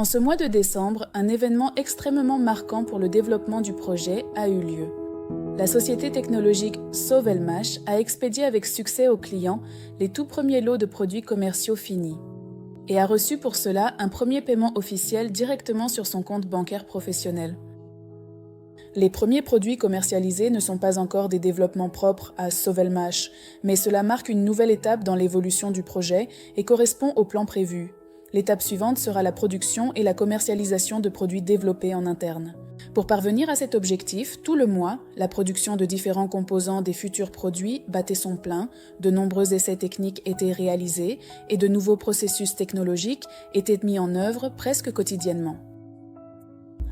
En ce mois de décembre, un événement extrêmement marquant pour le développement du projet a eu lieu. La société technologique Sovelmash a expédié avec succès aux clients les tout premiers lots de produits commerciaux finis et a reçu pour cela un premier paiement officiel directement sur son compte bancaire professionnel. Les premiers produits commercialisés ne sont pas encore des développements propres à Sovelmash, mais cela marque une nouvelle étape dans l'évolution du projet et correspond au plan prévu. L'étape suivante sera la production et la commercialisation de produits développés en interne. Pour parvenir à cet objectif, tout le mois, la production de différents composants des futurs produits battait son plein, de nombreux essais techniques étaient réalisés et de nouveaux processus technologiques étaient mis en œuvre presque quotidiennement.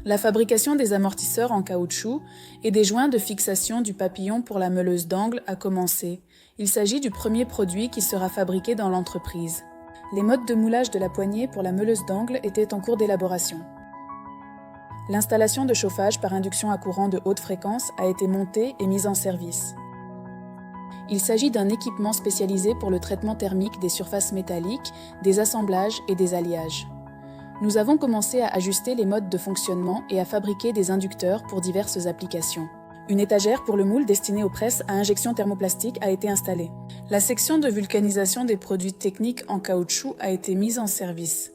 La fabrication des amortisseurs en caoutchouc et des joints de fixation du papillon pour la meuleuse d'angle a commencé. Il s'agit du premier produit qui sera fabriqué dans l'entreprise. Les modes de moulage de la poignée pour la meuleuse d'angle étaient en cours d'élaboration. L'installation de chauffage par induction à courant de haute fréquence a été montée et mise en service. Il s'agit d'un équipement spécialisé pour le traitement thermique des surfaces métalliques, des assemblages et des alliages. Nous avons commencé à ajuster les modes de fonctionnement et à fabriquer des inducteurs pour diverses applications. Une étagère pour le moule destinée aux presses à injection thermoplastique a été installée. La section de vulcanisation des produits techniques en caoutchouc a été mise en service.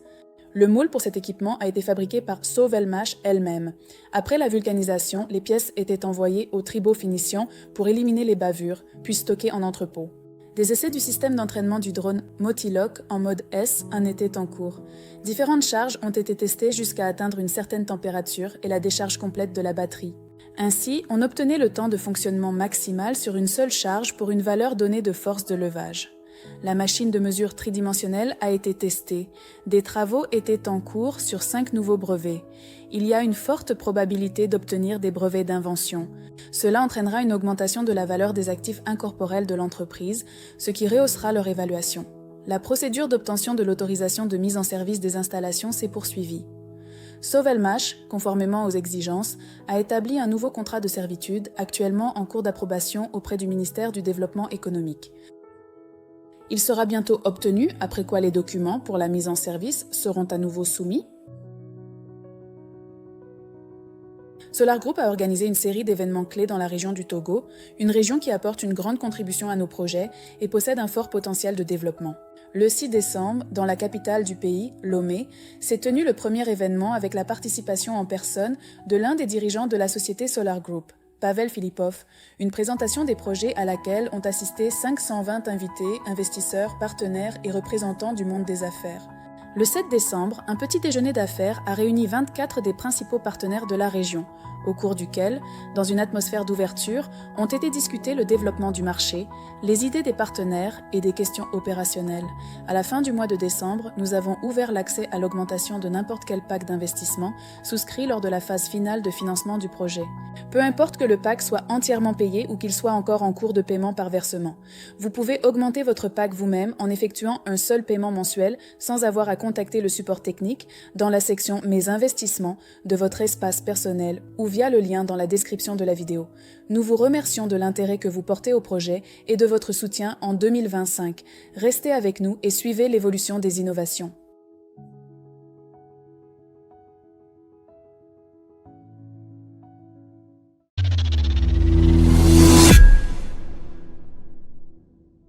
Le moule pour cet équipement a été fabriqué par Sovelmash elle-même. Après la vulcanisation, les pièces étaient envoyées au Tribofinition pour éliminer les bavures, puis stockées en entrepôt. Des essais du système d'entraînement du drone Motiloc en mode S en étaient en cours. Différentes charges ont été testées jusqu'à atteindre une certaine température et la décharge complète de la batterie. Ainsi, on obtenait le temps de fonctionnement maximal sur une seule charge pour une valeur donnée de force de levage. La machine de mesure tridimensionnelle a été testée. Des travaux étaient en cours sur 5 nouveaux brevets. Il y a une forte probabilité d'obtenir des brevets d'invention. Cela entraînera une augmentation de la valeur des actifs incorporels de l'entreprise, ce qui rehaussera leur évaluation. La procédure d'obtention de l'autorisation de mise en service des installations s'est poursuivie. Sovelmash, conformément aux exigences, a établi un nouveau contrat de servitude, actuellement en cours d'approbation auprès du ministère du Développement économique. Il sera bientôt obtenu, après quoi les documents pour la mise en service seront à nouveau soumis. Solar Group a organisé une série d'événements clés dans la région du Togo, une région qui apporte une grande contribution à nos projets et possède un fort potentiel de développement. Le 6 décembre, dans la capitale du pays, Lomé, s'est tenu le premier événement avec la participation en personne de l'un des dirigeants de la société Solar Group, Pavel Filipov, une présentation des projets à laquelle ont assisté 520 invités, investisseurs, partenaires et représentants du monde des affaires. Le 7 décembre, un petit déjeuner d'affaires a réuni 24 des principaux partenaires de la région, au cours duquel, dans une atmosphère d'ouverture, ont été discutés le développement du marché, les idées des partenaires et des questions opérationnelles. À la fin du mois de décembre, nous avons ouvert l'accès à l'augmentation de n'importe quel pack d'investissement souscrit lors de la phase finale de financement du projet. Peu importe que le pack soit entièrement payé ou qu'il soit encore en cours de paiement par versement. Vous pouvez augmenter votre pack vous-même en effectuant un seul paiement mensuel sans avoir à contacter le support technique dans la section « Mes investissements » de votre espace personnel ou via le lien dans la description de la vidéo. Nous vous remercions de l'intérêt que vous portez au projet et de votre soutien en 2025. Restez avec nous et suivez l'évolution des innovations.